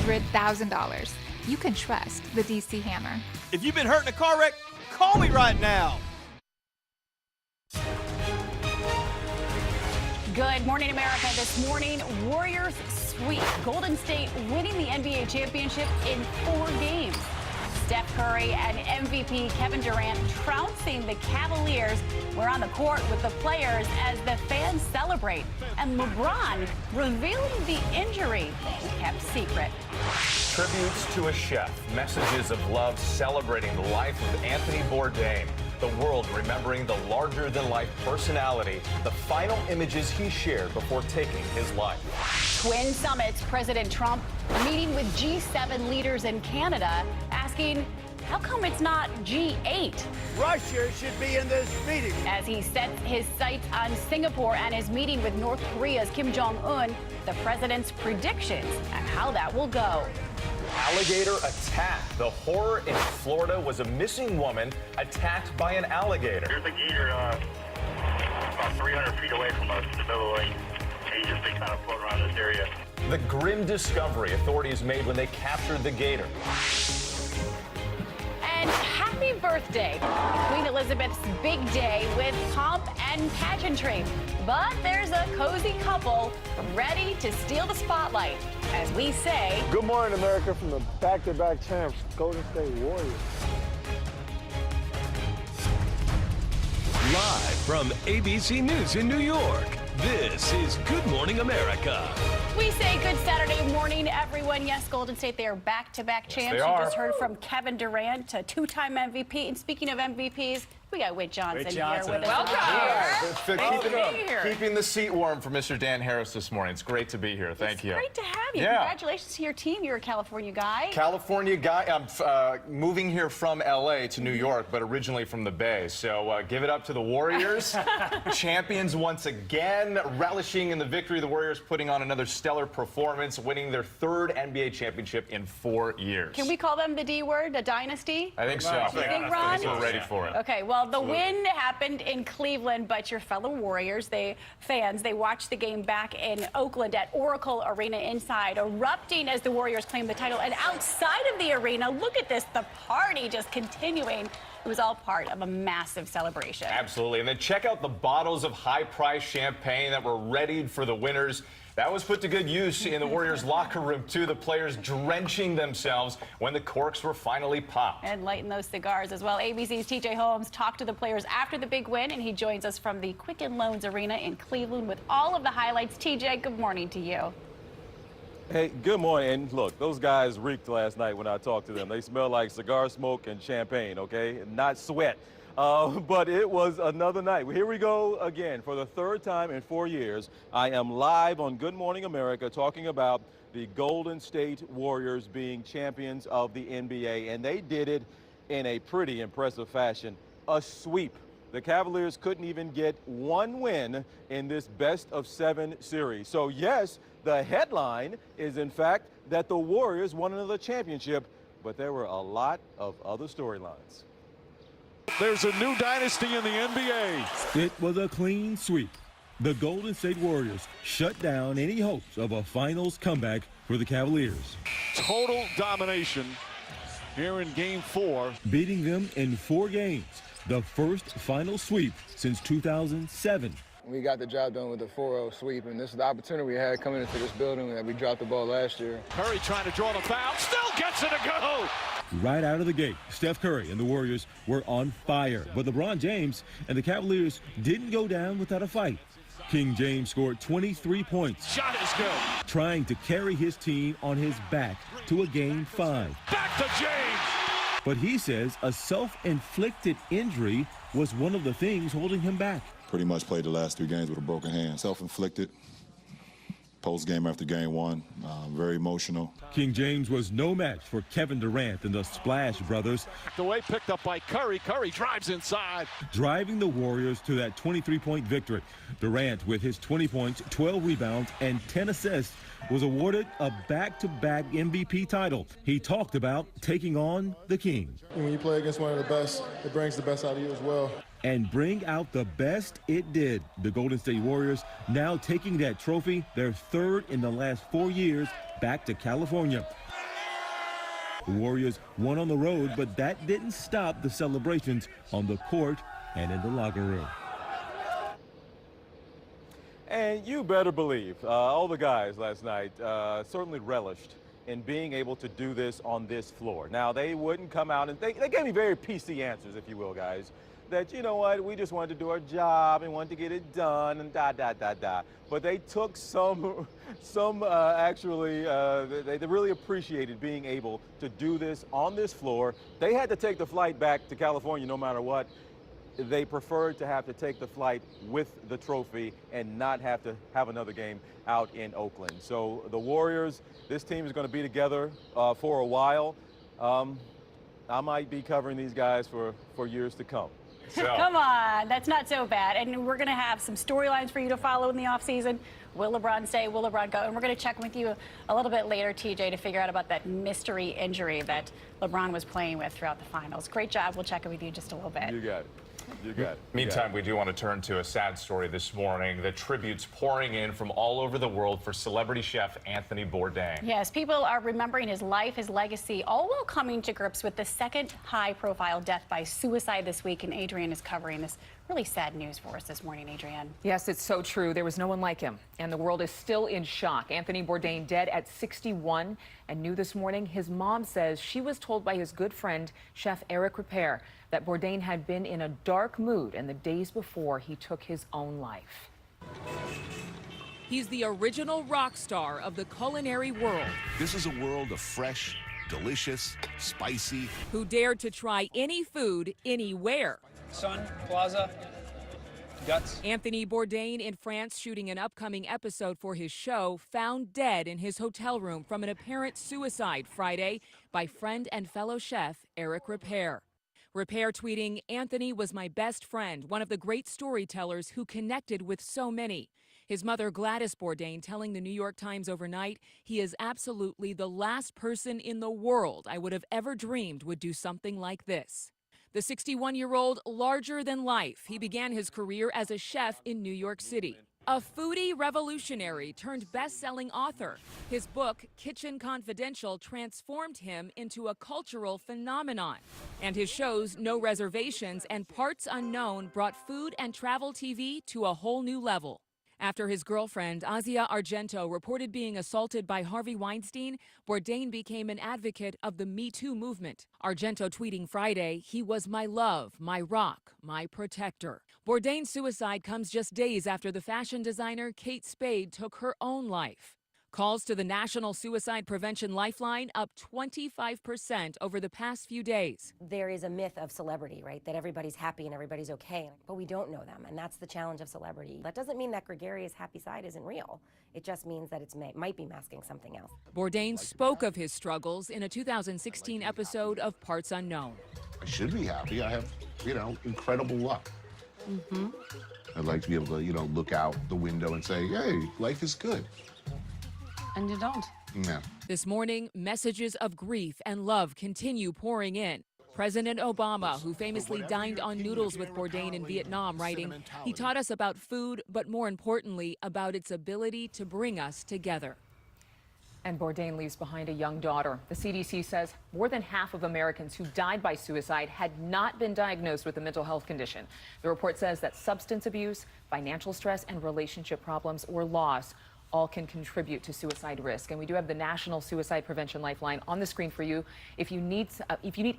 $100,000. You can trust the DC Hammer. If you've been hurt in a car wreck, call me right now. Good morning, America. This morning, Warriors sweep. Golden State winning the NBA championship in 4 games. Steph Curry and MVP Kevin Durant trouncing the Cavaliers. We're on the court with the players as the fans celebrate. And LeBron revealing the injury that he kept secret. Tributes to a chef, messages of love celebrating the life of Anthony Bourdain. The world remembering the larger-than-life personality, the final images he shared before taking his life. Twin summits, President Trump meeting with G7 leaders in Canada, asking, how come it's not G8? Russia should be in this meeting. As he sets his sights on Singapore and his meeting with North Korea's Kim Jong-un, the president's predictions and how that will go. Alligator attack. The horror in Florida was a missing woman attacked by an alligator. There's a gator about 300 feet away from us in the middle of the lake. He's just been kind of floating around this area. The grim discovery authorities made when they captured the gator. And happy birthday. Queen Elizabeth's big day with pomp and pageantry. But there's a cozy couple ready to steal the spotlight. As we say, good morning, America, from the back-to-back champs, Golden State Warriors. Live from ABC News in New York, this is Good Morning America. We say good Saturday morning, everyone. Yes, Golden State, they are back-to-back champs. they You are. just heard from Kevin Durant, a 2-time MVP. And speaking of MVPs, we got Whit Johnson here with us. Keeping the seat warm for Mr. Dan Harris this morning. It's great to be here. Thank you. Great to have you. Yeah. Congratulations to your team. You're a California guy. California guy. I'm moving here from LA to New York, but originally from the Bay. So give it up to the Warriors. Champions once again, relishing in the victory. The Warriors putting on another stellar performance, winning their 3rd NBA championship in 4 years. Can we call them the D word, a dynasty? I think so. You think, Ron? I think we're ready for it. Okay, well, the win happened in Cleveland, but your fellow Warriors, they watched the game back in Oakland at Oracle Arena inside, erupting as the Warriors claimed the title. And outside of the arena, look at this, the party just continuing. It was all part of a massive celebration. Absolutely. And then check out the bottles of high-priced champagne that were readied for the winners. That was put to good use in the Warriors' locker room, too. The players drenching themselves when the corks were finally popped. And lighten those cigars as well. ABC's TJ Holmes talked to the players after the big win, and he joins us from the Quicken Loans Arena in Cleveland with all of the highlights. TJ, good morning to you. Hey, good morning. And look, those guys reeked last night when I talked to them. They smell like cigar smoke and champagne, okay? Not sweat. But it was another night. Here we go again. For the 3rd time in 4 years, I am live on Good Morning America talking about the Golden State Warriors being champions of the NBA. And they did it in a pretty impressive fashion. A sweep. The Cavaliers couldn't even get 1 win in this best-of-7 series. So, yes, the headline is, in fact, that the Warriors won another championship, but there were a lot of other storylines. There's a new dynasty in the NBA. It was a clean sweep. The Golden State Warriors shut down any hopes of a finals comeback for the Cavaliers. Total domination here in Game 4. Beating them in 4 games, the first final sweep since 2007. We got the job done with the 4-0 sweep, and this is the opportunity we had coming into this building that we dropped the ball last year. Curry trying to draw the foul, still gets it to go. Right out of the gate, Steph Curry and the Warriors were on fire. But LeBron James and the Cavaliers didn't go down without a fight. King James scored 23 points. Shot is good. Trying to carry his team on his back to a Game 5. Back to James. But he says a self-inflicted injury was one of the things holding him back. Pretty much played the last 3 games with a broken hand. Self-inflicted. Post-game after Game 1, very emotional. King James was no match for Kevin Durant and the Splash Brothers. The way picked up by Curry. Curry drives inside. Driving the Warriors to that 23-point victory. Durant, with his 20 points, 12 rebounds, and 10 assists, was awarded a back-to-back MVP title. He talked about taking on the King. When you play against one of the best, it brings the best out of you as well. And bring out the best it did. The Golden State Warriors now taking that trophy, their 3rd in the last 4 years, back to California. The Warriors won on the road, but that didn't stop the celebrations on the court and in the locker room. And you better believe all the guys last night certainly relished in being able to do this on this floor. Now, they wouldn't come out and they gave me very PC answers, if you will, guys, that, you know what, we just wanted to do our job and wanted to get it done and da. But they took actually, they really appreciated being able to do this on this floor. They had to take the flight back to California no matter what. They preferred to have to take the flight with the trophy and not have to have another game out in Oakland. So the Warriors, this team is going to be together for a while. I might be covering these guys for years to come. So. Come on, that's not so bad. And we're going to have some storylines for you to follow in the offseason. Will LeBron stay? Will LeBron go? And we're going to check with you a little bit later, TJ, to figure out about that mystery injury that LeBron was playing with throughout the finals. Great job. We'll check in with you just a little bit. You got it. You got it. Meantime, we do want to turn to a sad story this morning. The tributes pouring in from all over the world for celebrity chef Anthony Bourdain. Yes, people are remembering his life, his legacy, all while coming to grips with the second high-profile death by suicide this week. And Adrienne is covering this really sad news for us this morning. Adrienne. Yes, it's so true. There was no one like him, and the world is still in shock. Anthony Bourdain dead at 61, and new this morning, his mom says she was told by his good friend, Chef Eric Ripert, that Bourdain had been in a dark mood in the days before he took his own life. He's the original rock star of the culinary world. This is a world of fresh, delicious, spicy. Who dared to try any food anywhere. Sun, Plaza, guts. Anthony Bourdain in France shooting an upcoming episode for his show, found dead in his hotel room from an apparent suicide Friday by friend and fellow chef Eric Ripert. Ripert tweeting, "Anthony was my best friend, one of the great storytellers who connected with so many." His mother, Gladys Bourdain, telling the New York Times overnight, "He is absolutely the last person in the world I would have ever dreamed would do something like this." The 61-year-old, larger than life, he began his career as a chef in New York City. A foodie revolutionary turned best-selling author. His book, Kitchen Confidential, transformed him into a cultural phenomenon. And his shows, No Reservations and Parts Unknown, brought food and travel TV to a whole new level. After his girlfriend, Asia Argento, reported being assaulted by Harvey Weinstein, Bourdain became an advocate of the Me Too movement. Argento tweeting Friday, "He was my love, my rock, my protector." Bourdain's suicide comes just days after the fashion designer Kate Spade took her own life. Calls to the National Suicide Prevention Lifeline up 25% over the past few days. There is a myth of celebrity, right? That everybody's happy and everybody's okay, but we don't know them, and that's the challenge of celebrity. That doesn't mean that gregarious happy side isn't real. It just means that it might be masking something else. Bourdain spoke of his struggles in a 2016 episode of Parts Unknown. I should be happy. I have, incredible luck. I'd like to be able to, look out the window and say, hey, life is good. And you don't. No. This morning, messages of grief and love continue pouring in. President Obama, who famously dined on noodles with Bourdain in Vietnam, writing, "He taught us about food, but more importantly, about its ability to bring us together." And Bourdain leaves behind a young daughter. The CDC says more than half of Americans who died by suicide had not been diagnosed with a mental health condition. The report says that substance abuse, financial stress, and relationship problems or loss all can contribute to suicide risk. And we do have the National Suicide Prevention Lifeline on the screen for you. If you need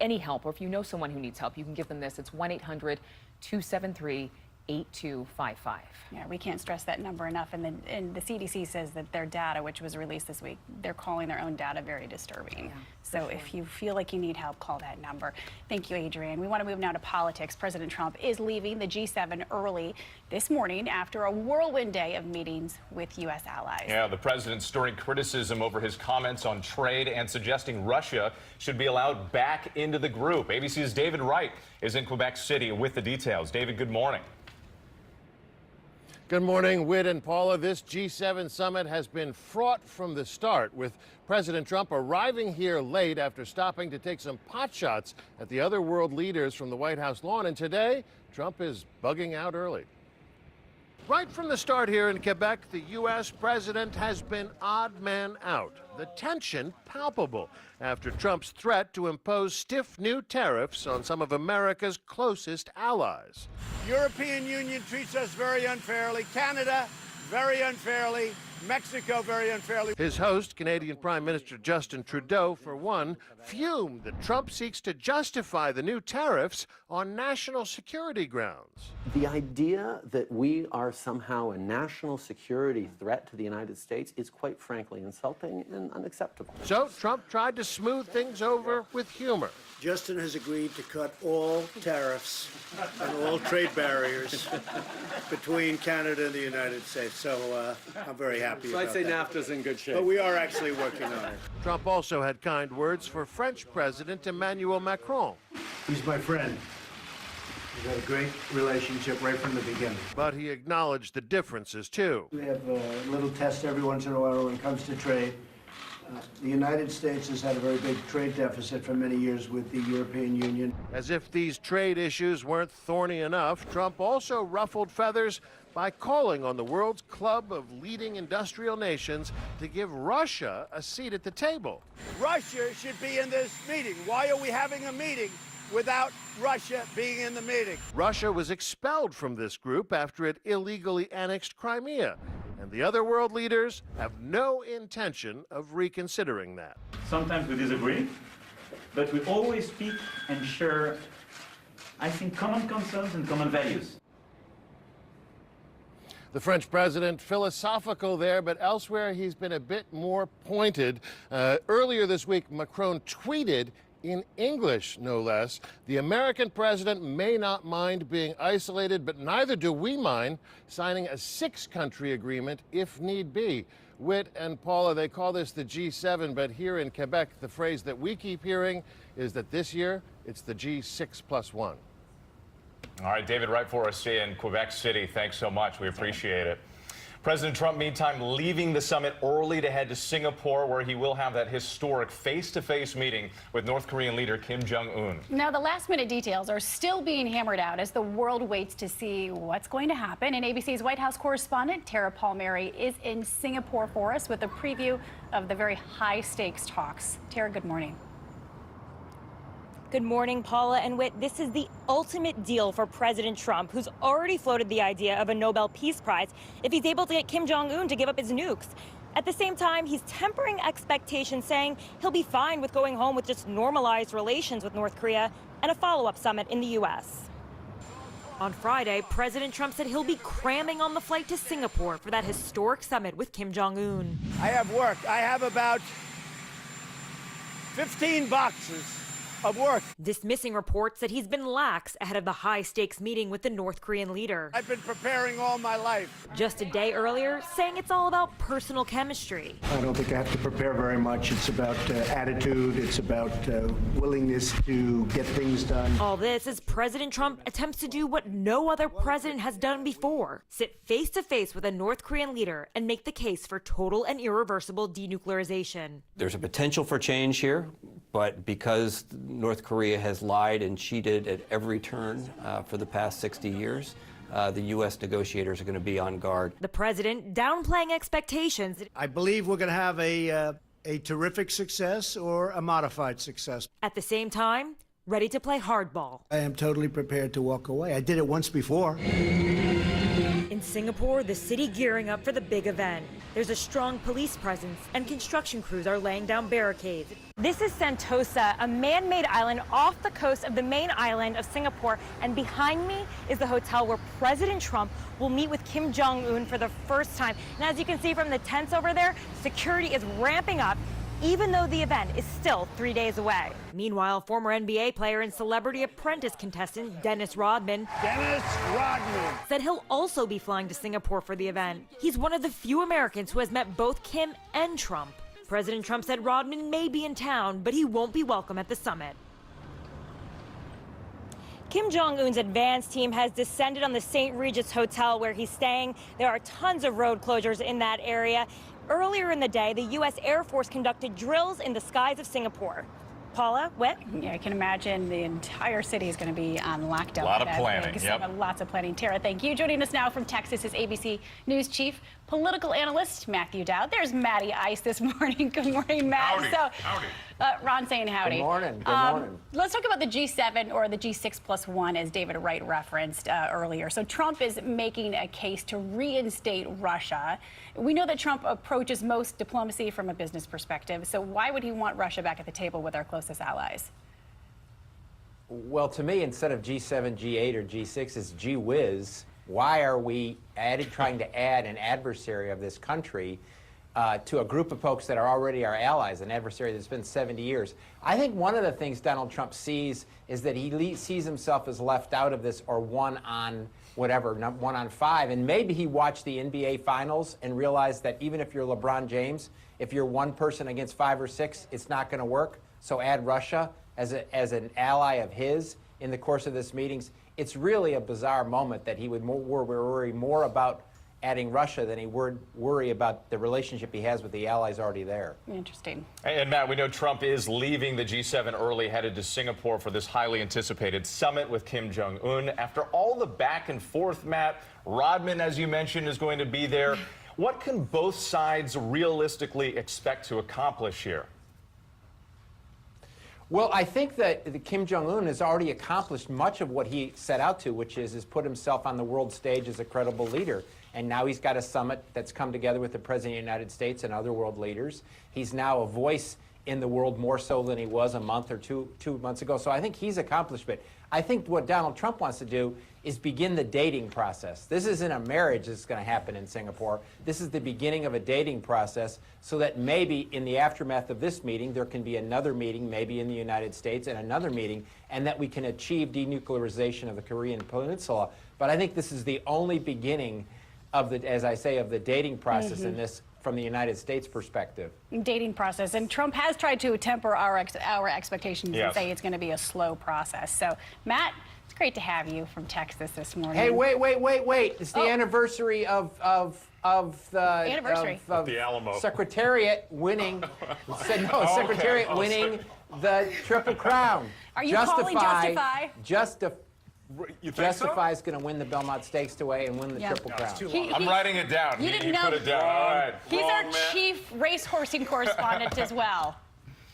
any help, or if you know someone who needs help, you can give them this. It's 1-800-273-8255. Yeah, we can't stress that number enough. And the CDC says that their data, which was released this week, they're calling their own data very disturbing. Yeah, so if you feel like you need help, call that number. Thank you, Adrienne. We want to move now to politics. President Trump is leaving the G7 early this morning after a whirlwind day of meetings with U.S. allies. Yeah, the president stirring criticism over his comments on trade and suggesting Russia should be allowed back into the group. ABC's David Wright is in Quebec City with the details. David, good morning. Good morning, Whit and Paula. This G7 summit has been fraught from the start, with President Trump arriving here late after stopping to take some potshots at the other world leaders from the White House lawn. And today, Trump is bugging out early. Right from the start here in Quebec, the U.S. president has been odd man out. The tension palpable after Trump's threat to impose stiff new tariffs on some of America's closest allies. European Union treats us very unfairly. Canada, very unfairly. Mexico, very unfairly. His host, Canadian Prime Minister Justin Trudeau, for one, fumed that Trump seeks to justify the new tariffs on national security grounds. The idea that we are somehow a national security threat to the United States is quite frankly insulting and unacceptable. So Trump tried to smooth things over with humor. Justin has agreed to cut all tariffs and all trade barriers between Canada and the United States. So I'm very happy about that. So I'd say NAFTA's in good shape. But we are actually working on it. Trump also had kind words for French President Emmanuel Macron. He's my friend. We've had a great relationship right from the beginning. But he acknowledged the differences, too. We have a little test every once in a while when it comes to trade. The United States has had a very big trade deficit for many years with the European Union. As if these trade issues weren't thorny enough, Trump also ruffled feathers by calling on the world's club of leading industrial nations to give Russia a seat at the table. Russia should be in this meeting. Why are we having a meeting without Russia being in the meeting? Russia was expelled from this group after it illegally annexed Crimea, and the other world leaders have no intention of reconsidering that. Sometimes we disagree, but we always speak and share, I think, common concerns and common values. The French president, philosophical there, but elsewhere he's been a bit more pointed. Earlier this week, Macron tweeted, in English, no less, the American president may not mind being isolated, but neither do we mind signing a 6-country agreement if need be. Whit and Paula, they call this the G7, but here in Quebec, the phrase that we keep hearing is that this year, it's the G6+1. All right, David, right for us in Quebec City. Thanks so much. We appreciate it. President Trump, meantime, leaving the summit early to head to Singapore, where he will have that historic face-to-face meeting with North Korean leader Kim Jong-un. Now, the last-minute details are still being hammered out as the world waits to see what's going to happen. And ABC's White House correspondent, Tara Palmieri, is in Singapore for us with a preview of the very high-stakes talks. Tara, good morning. Good morning, Paula and Whit. This is the ultimate deal for President Trump, who's already floated the idea of a Nobel Peace Prize if he's able to get Kim Jong-un to give up his nukes. At the same time, he's tempering expectations, saying he'll be fine with going home with just normalized relations with North Korea and a follow-up summit in the U.S. On Friday, President Trump said he'll be cramming on the flight to Singapore for that historic summit with Kim Jong-un. I have work. I have about 15 boxes of work. Dismissing reports that he's been lax ahead of the high-stakes meeting with the North Korean leader. I've been preparing all my life. Just a day earlier, saying it's all about personal chemistry. I don't think I have to prepare very much. It's about attitude. It's about willingness to get things done. All this as President Trump attempts to do what no other president has done before. Sit face-to-face with a North Korean leader and make the case for total and irreversible denuclearization. There's a potential for change here, but because North Korea has lied and cheated at every turn for the past 60 years, the U.S. negotiators are going to be on guard. The president downplaying expectations. I believe we're going to have a terrific success or a modified success. At the same time, ready to play hardball. I am totally prepared to walk away. I did it once before. In Singapore, the city gearing up for the big event. There's a strong police presence and construction crews are laying down barricades. This is Sentosa, a man-made island off the coast of the main island of Singapore. And behind me is the hotel where President Trump will meet with Kim Jong-un for the first time. And as you can see from the tents over there, security is ramping up, even though the event is still 3 days away. Meanwhile, former NBA player and Celebrity Apprentice contestant Dennis Rodman said he'll also be flying to Singapore for the event. He's one of the few Americans who has met both Kim and Trump. President Trump said Rodman may be in town, but he won't be welcome at the summit. Kim Jong-un's advance team has descended on the St. Regis Hotel where he's staying. There are tons of road closures in that area. Earlier in the day, the U.S. Air Force conducted drills in the skies of Singapore. Paula, what? Yeah, I can imagine the entire city is going to be on lockdown. A lot for of that planning, big yep. summit. Lots of planning. Tara, thank you. Joining us now from Texas is ABC News Chief Political Analyst Matthew Dowd. There's Matty Ice this morning. Good morning, Matt. Howdy. Ron saying howdy. Good morning. Good morning. Let's talk about the G7 or the G6+1, as David Wright referenced earlier. So Trump is making a case to reinstate Russia. We know that Trump approaches most diplomacy from a business perspective. So why would he want Russia back at the table with our closest allies? Well, to me, instead of G7, G8, or G6, it's gee whiz. Why are we trying to add an adversary of this country to a group of folks that are already our allies, an adversary that's been 70 years? I think one of the things Donald Trump sees is that he sees himself as left out of this, or one on whatever, 1 on 5. And maybe he watched the NBA Finals and realized that even if you're LeBron James, if you're one person against 5 or 6, it's not going to work. So add Russia as an ally of his in the course of this meetings. It's really a bizarre moment that he would worry more about adding Russia than he would worry about the relationship he has with the allies already there. Interesting. And Matt, we know Trump is leaving the G7 early, headed to Singapore for this highly anticipated summit with Kim Jong-un. After all the back and forth, Matt, Rodman, as you mentioned, is going to be there. What can both sides realistically expect to accomplish here? Well, I think that Kim Jong-un has already accomplished much of what he set out to, which is put himself on the world stage as a credible leader. And now he's got a summit that's come together with the President of the United States and other world leaders. He's now a voice in the world more so than he was a month or two months ago. So I think he's accomplished it. I think what Donald Trump wants to do is begin the dating process. This isn't a marriage that's going to happen in Singapore. This is the beginning of a dating process, so that maybe in the aftermath of this meeting, there can be another meeting, maybe in the United States, and another meeting, and that we can achieve denuclearization of the Korean Peninsula. But I think this is the only beginning of the, as I say, of the dating process in this, from the United States perspective. Dating process. And Trump has tried to temper our expectations and say it's going to be a slow process. So, Matt, it's great to have you from Texas this morning. Hey, wait. It's the anniversary of the Alamo. Secretariat winning. Secretariat winning the Triple Crown. Are you calling Justify? Justify is going to win the Belmont Stakes today and win the Triple Crown. I'm writing it down. You didn't know. Put it down. All right. He's our chief racehorsing correspondent as well.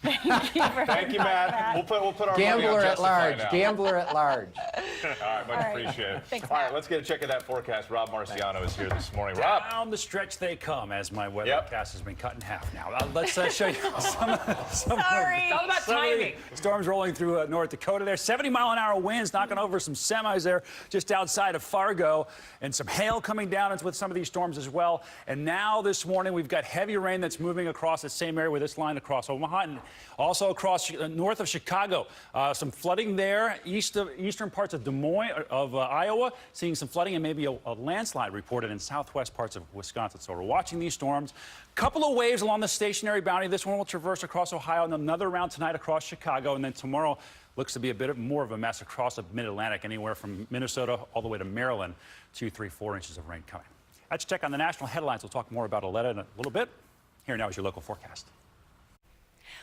Thank you, Matt. We'll put our Gambler money on at large. now. Gambler at large. All right, much appreciated. Thanks, all right, let's get a check of that forecast. Rob Marciano is here this morning. Rob. Down the stretch they come, as my weathercast has been cut in half now. Let's show you some Sorry. It's all about timing. Storms rolling through North Dakota there. 70-mile-an-hour winds knocking over some semis there just outside of Fargo. And some hail coming down with some of these storms as well. And now this morning we've got heavy rain that's moving across the same area with this line across Omaha and also across north of Chicago. Some flooding there, eastern parts of Des Moines, of Iowa, seeing some flooding and maybe a landslide reported in southwest parts of Wisconsin. So we're watching these storms. Couple of waves along the stationary boundary. This one will traverse across Ohio, and another round tonight across Chicago, and then tomorrow looks to be a bit more of a mess across the mid-Atlantic, anywhere from Minnesota all the way to Maryland. 2, 3, 4 inches of rain coming. Let's check on the national headlines. We'll talk more about Aletta in a little bit. Here now is your local forecast.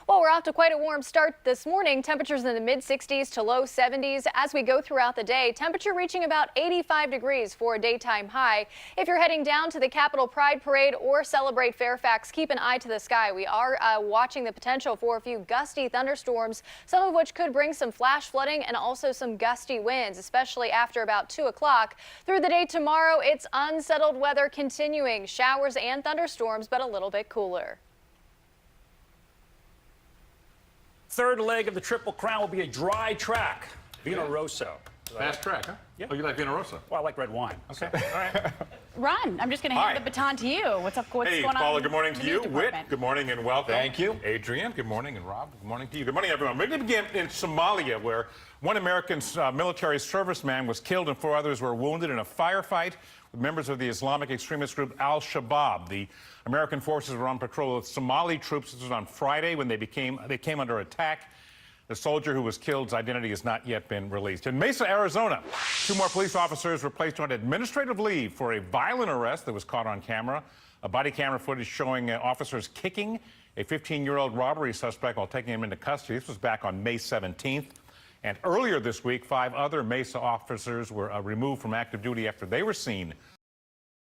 Well, we're off to quite a warm start this morning. Temperatures in the mid-60s to low 70s as we go throughout the day. Temperature reaching about 85 degrees for a daytime high. If you're heading down to the Capitol Pride Parade or celebrate Fairfax, keep an eye to the sky. We are watching the potential for a few gusty thunderstorms, some of which could bring some flash flooding and also some gusty winds, especially after about 2 o'clock. Through the day tomorrow, it's unsettled weather continuing. Showers and thunderstorms, but a little bit cooler. Third leg of the Triple Crown will be a dry track. Vino Rosso. Fast track, huh? Yeah. Oh, you like Vino Rosso? Well, I like red wine. Okay. All right. Ron, I'm just going to hand the baton to you. What's going on? Paula, good morning in to the you. news Whit, department? good morning and welcome. Thank you. Adrian, good morning. And Rob, good morning to you. Good morning, everyone. We're going to begin in Somalia, where one American military serviceman was killed and 4 others were wounded in a firefight with members of the Islamic extremist group Al-Shabaab. The American forces were on patrol with Somali troops. This was on Friday when they came under attack. The soldier who was killed's identity has not yet been released. In Mesa, Arizona, 2 more police officers were placed on administrative leave for a violent arrest that was caught on camera. Body camera footage showing officers kicking a 15-year-old robbery suspect while taking him into custody. This was back on May 17th. And earlier this week, 5 other Mesa officers were removed from active duty after they were seen